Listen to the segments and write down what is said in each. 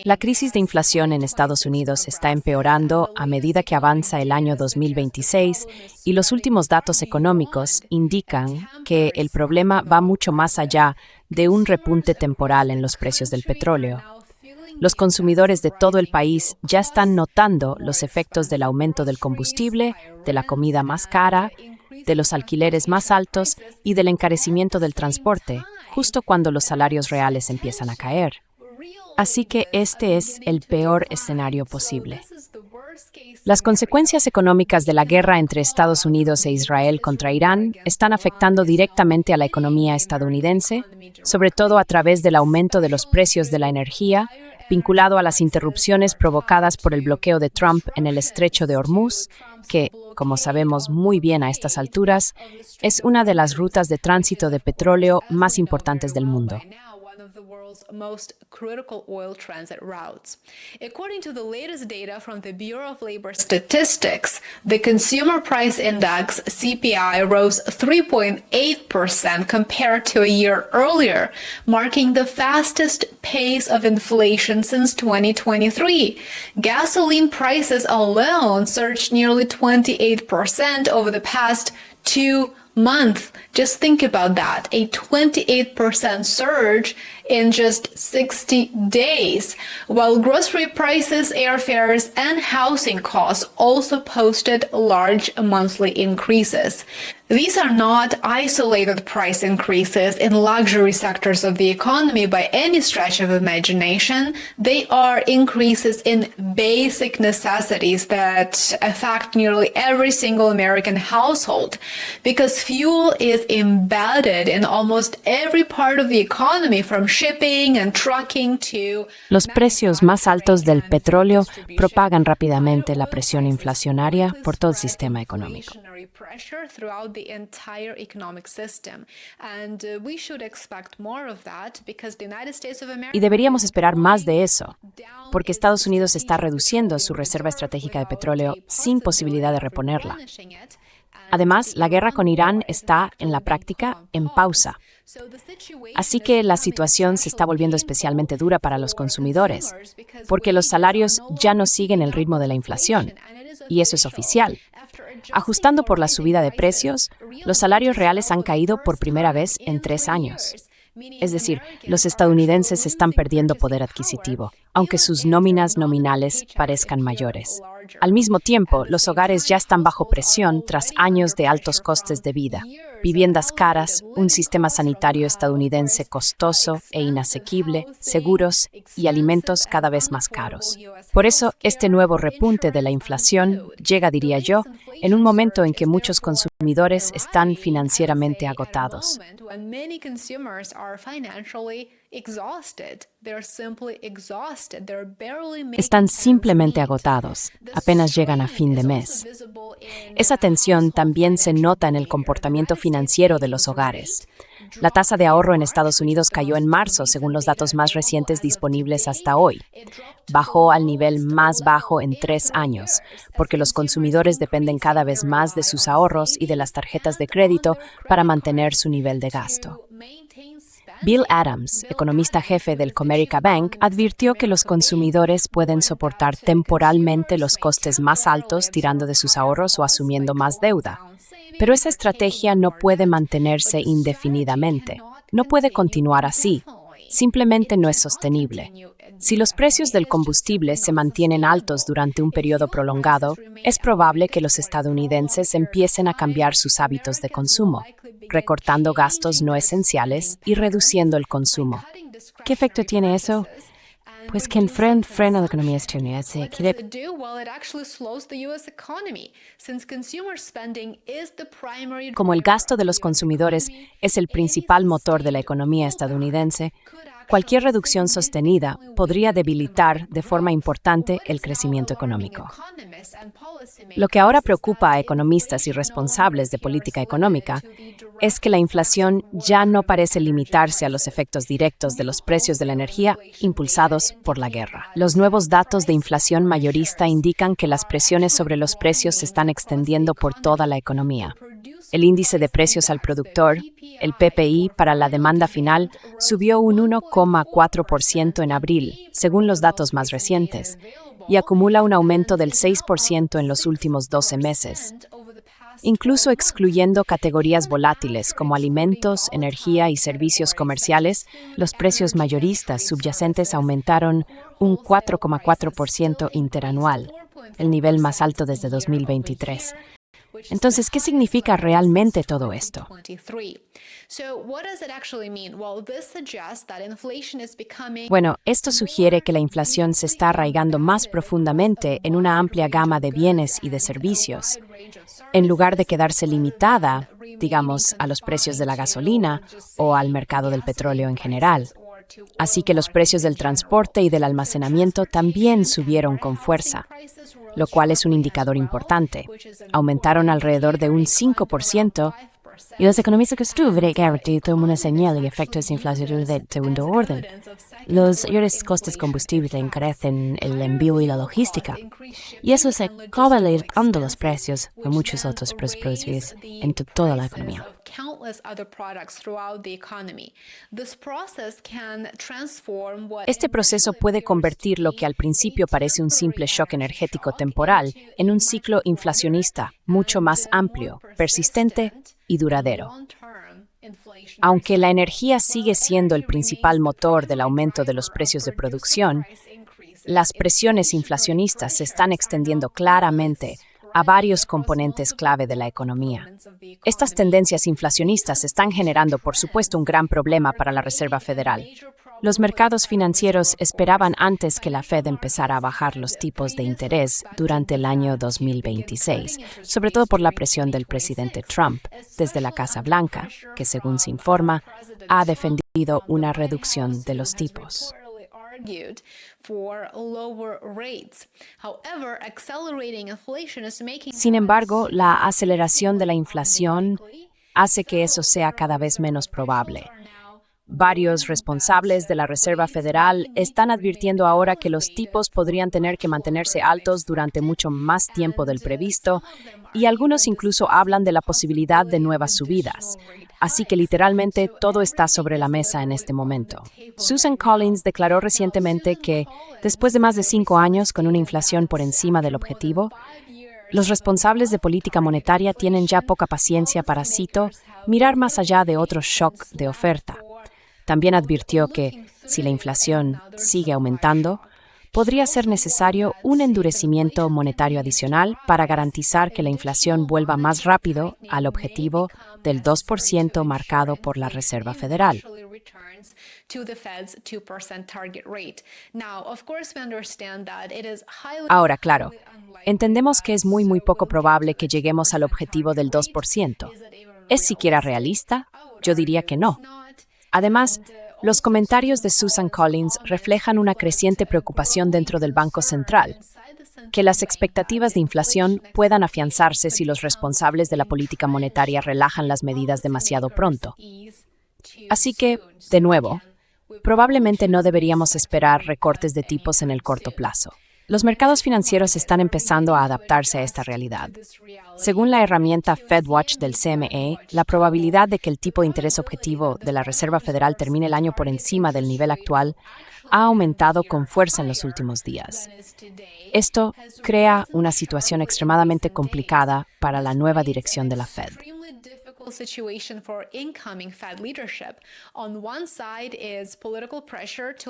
La crisis de inflación en Estados Unidos está empeorando a medida que avanza el año 2026 y los últimos datos económicos indican que el problema va mucho más allá de un repunte temporal en los precios del petróleo. Los consumidores de todo el país ya están notando los efectos del aumento del combustible, de la comida más cara, de los alquileres más altos y del encarecimiento del transporte, justo cuando los salarios reales empiezan a caer. Así que este es el peor escenario posible. Las consecuencias económicas de la guerra entre Estados Unidos e Israel contra Irán están afectando directamente a la economía estadounidense, sobre todo a través del aumento de los precios de la energía, vinculado a las interrupciones provocadas por el bloqueo de Trump en el Estrecho de Hormuz, que, como sabemos muy bien a estas alturas, es una de las rutas de tránsito de petróleo más importantes del mundo. Most critical oil transit routes. According to the latest data from the Bureau of Labor Statistics, the Consumer Price Index, CPI, rose 3.8% compared to a year earlier, marking the fastest pace of inflation since 2023. Gasoline prices alone surged nearly 28% over the past 2 months. Just think about that, a 28% surge in just 60 days, while grocery prices, airfares, and housing costs also posted large monthly increases. These are not isolated price increases in luxury sectors of the economy by any stretch of imagination. They are increases in basic necessities that affect nearly every single American household, because fuel is embedded in almost every part of the economy, from shipping and trucking to... Los precios más altos del petróleo propagan rápidamente la presión inflacionaria por todo el sistema económico. Y deberíamos esperar más de eso, porque Estados Unidos está reduciendo su reserva estratégica de petróleo sin posibilidad de reponerla. Además, la guerra con Irán está, en la práctica, en pausa. Así que la situación se está volviendo especialmente dura para los consumidores, porque los salarios ya no siguen el ritmo de la inflación, y eso es oficial. Ajustando por la subida de precios, los salarios reales han caído por primera vez en 3 años. Es decir, los estadounidenses están perdiendo poder adquisitivo, aunque sus nóminas nominales parezcan mayores. Al mismo tiempo, los hogares ya están bajo presión tras años de altos costes de vida, viviendas caras, un sistema sanitario estadounidense costoso e inasequible, seguros y alimentos cada vez más caros. Por eso, este nuevo repunte de la inflación llega, diría yo, en un momento en que muchos consumidores están financieramente agotados. Están simplemente agotados, apenas llegan a fin de mes. Esa tensión también se nota en el comportamiento financiero de los hogares. La tasa de ahorro en Estados Unidos cayó en marzo, según los datos más recientes disponibles hasta hoy. Bajó al nivel más bajo en 3 años, porque los consumidores dependen cada vez más de sus ahorros y de las tarjetas de crédito para mantener su nivel de gasto. Bill Adams, economista jefe del Comerica Bank, advirtió que los consumidores pueden soportar temporalmente los costes más altos tirando de sus ahorros o asumiendo más deuda. Pero esa estrategia no puede mantenerse indefinidamente. No puede continuar así. Simplemente no es sostenible. Si los precios del combustible se mantienen altos durante un periodo prolongado, es probable que los estadounidenses empiecen a cambiar sus hábitos de consumo, recortando gastos no esenciales y reduciendo el consumo. ¿Qué efecto tiene eso? Pues que frena la economía estadounidense. Como el gasto de los consumidores es el principal motor de la economía estadounidense, cualquier reducción sostenida podría debilitar de forma importante el crecimiento económico. Lo que ahora preocupa a economistas y responsables de política económica es que la inflación ya no parece limitarse a los efectos directos de los precios de la energía impulsados por la guerra. Los nuevos datos de inflación mayorista indican que las presiones sobre los precios se están extendiendo por toda la economía. El índice de precios al productor, el PPI, para la demanda final subió un 1,4% en abril, según los datos más recientes, y acumula un aumento del 6% en los últimos 12 meses. Incluso excluyendo categorías volátiles como alimentos, energía y servicios comerciales, los precios mayoristas subyacentes aumentaron un 4,4% interanual, el nivel más alto desde 2023. Entonces, ¿qué significa realmente todo esto? Bueno, esto sugiere que la inflación se está arraigando más profundamente en una amplia gama de bienes y de servicios, en lugar de quedarse limitada, digamos, a los precios de la gasolina o al mercado del petróleo en general. Así que los precios del transporte y del almacenamiento también subieron con fuerza, lo cual es un indicador importante. Aumentaron alrededor de un 5%, y los economistas estudian como una señal de efectos inflacionarios de segundo orden. Los mayores costes de combustible encarecen el envío y la logística, y eso se acaba elevando los precios de muchos otros productos en toda la economía. Este proceso puede convertir lo que al principio parece un simple shock energético temporal en un ciclo inflacionista mucho más amplio, persistente y duradero. Aunque la energía sigue siendo el principal motor del aumento de los precios de producción, las presiones inflacionistas se están extendiendo claramente a varios componentes clave de la economía. Estas tendencias inflacionistas están generando, por supuesto, un gran problema para la Reserva Federal. Los mercados financieros esperaban antes que la Fed empezara a bajar los tipos de interés durante el año 2026, sobre todo por la presión del presidente Trump desde la Casa Blanca, que, según se informa, ha defendido una reducción de los tipos. Sin embargo, la aceleración de la inflación hace que eso sea cada vez menos probable. Varios responsables de la Reserva Federal están advirtiendo ahora que los tipos podrían tener que mantenerse altos durante mucho más tiempo del previsto, y algunos incluso hablan de la posibilidad de nuevas subidas. Así que literalmente todo está sobre la mesa en este momento. Susan Collins declaró recientemente que, después de más de 5 años con una inflación por encima del objetivo, los responsables de política monetaria tienen ya poca paciencia para, cito, mirar más allá de otro shock de oferta. También advirtió que, si la inflación sigue aumentando, podría ser necesario un endurecimiento monetario adicional para garantizar que la inflación vuelva más rápido al objetivo del 2% marcado por la Reserva Federal. Ahora, claro, entendemos que es muy poco probable que lleguemos al objetivo del 2%. ¿Es siquiera realista? Yo diría que no. Además, los comentarios de Susan Collins reflejan una creciente preocupación dentro del Banco Central, que las expectativas de inflación puedan afianzarse si los responsables de la política monetaria relajan las medidas demasiado pronto. Así que, de nuevo, probablemente no deberíamos esperar recortes de tipos en el corto plazo. Los mercados financieros están empezando a adaptarse a esta realidad. Según la herramienta FedWatch del CME, la probabilidad de que el tipo de interés objetivo de la Reserva Federal termine el año por encima del nivel actual ha aumentado con fuerza en los últimos días. Esto crea una situación extremadamente complicada para la nueva dirección de la Fed.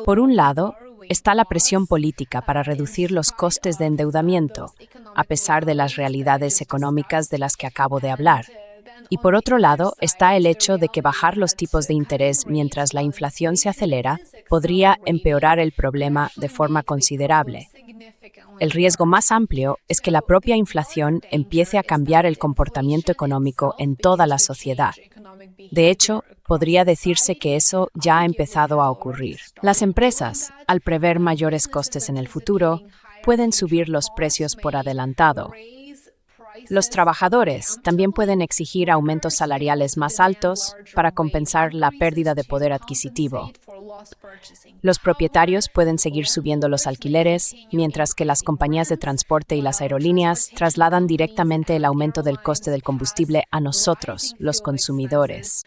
Por un lado, está la presión política para reducir los costes de endeudamiento, a pesar de las realidades económicas de las que acabo de hablar. Y por otro lado, está el hecho de que bajar los tipos de interés mientras la inflación se acelera podría empeorar el problema de forma considerable. El riesgo más amplio es que la propia inflación empiece a cambiar el comportamiento económico en toda la sociedad. De hecho, podría decirse que eso ya ha empezado a ocurrir. Las empresas, al prever mayores costes en el futuro, pueden subir los precios por adelantado. Los trabajadores también pueden exigir aumentos salariales más altos para compensar la pérdida de poder adquisitivo. Los propietarios pueden seguir subiendo los alquileres, mientras que las compañías de transporte y las aerolíneas trasladan directamente el aumento del coste del combustible a nosotros, los consumidores.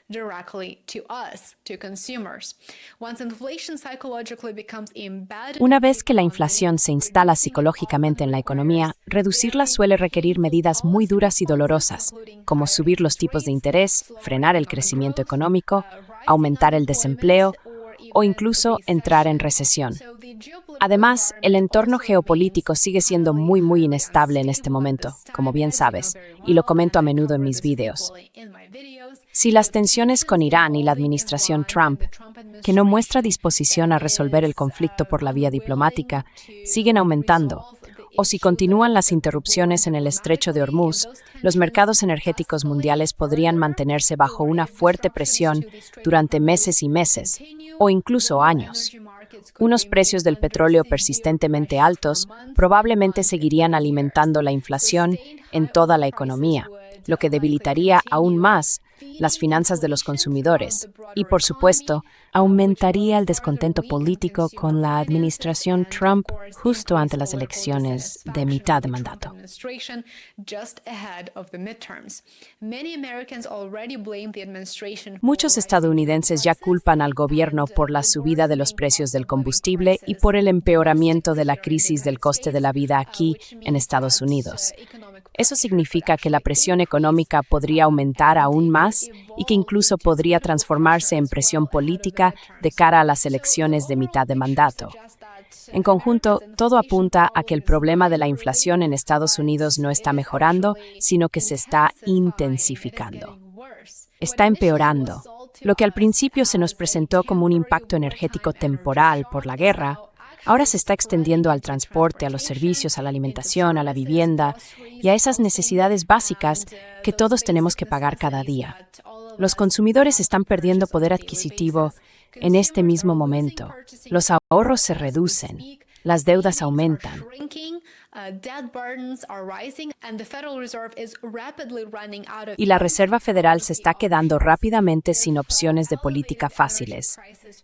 Una vez que la inflación se instala psicológicamente en la economía, reducirla suele requerir medidas muy duras y dolorosas, como subir los tipos de interés, frenar el crecimiento económico, aumentar el desempleo o incluso entrar en recesión. Además, el entorno geopolítico sigue siendo muy inestable en este momento, como bien sabes, y lo comento a menudo en mis videos. Si las tensiones con Irán y la administración Trump, que no muestra disposición a resolver el conflicto por la vía diplomática, siguen aumentando, o si continúan las interrupciones en el estrecho de Hormuz, los mercados energéticos mundiales podrían mantenerse bajo una fuerte presión durante meses y meses, o incluso años. Unos precios del petróleo persistentemente altos probablemente seguirían alimentando la inflación en toda la economía, lo que debilitaría aún más las finanzas de los consumidores y, por supuesto, aumentaría el descontento político con la administración Trump justo ante las elecciones de mitad de mandato. Muchos estadounidenses ya culpan al gobierno por la subida de los precios del combustible y por el empeoramiento de la crisis del coste de la vida aquí en Estados Unidos. Eso significa que la presión económica podría aumentar aún más y que incluso podría transformarse en presión política de cara a las elecciones de mitad de mandato. En conjunto, todo apunta a que el problema de la inflación en Estados Unidos no está mejorando, sino que se está intensificando. Está empeorando. Lo que al principio se nos presentó como un impacto energético temporal por la guerra, ahora se está extendiendo al transporte, a los servicios, a la alimentación, a la vivienda y a esas necesidades básicas que todos tenemos que pagar cada día. Los consumidores están perdiendo poder adquisitivo en este mismo momento. Los ahorros se reducen, las deudas aumentan. Y la Reserva Federal se está quedando rápidamente sin opciones de política fáciles.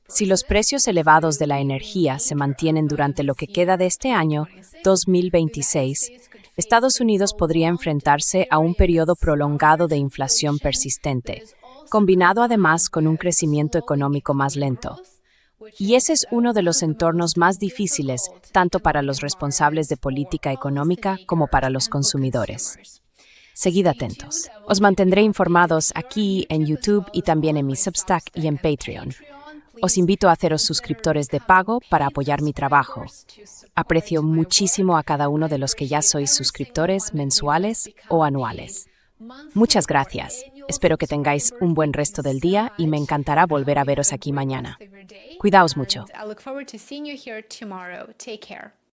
Si los precios elevados de la energía se mantienen durante lo que queda de este año, 2026, Estados Unidos podría enfrentarse a un periodo prolongado de inflación persistente, combinado además con un crecimiento económico más lento. Y ese es uno de los entornos más difíciles, tanto para los responsables de política económica como para los consumidores. Seguid atentos. Os mantendré informados aquí en YouTube y también en mi Substack y en Patreon. Os invito a haceros suscriptores de pago para apoyar mi trabajo. Aprecio muchísimo a cada uno de los que ya sois suscriptores mensuales o anuales. Muchas gracias. Espero que tengáis un buen resto del día y me encantará volver a veros aquí mañana. Cuidaos mucho.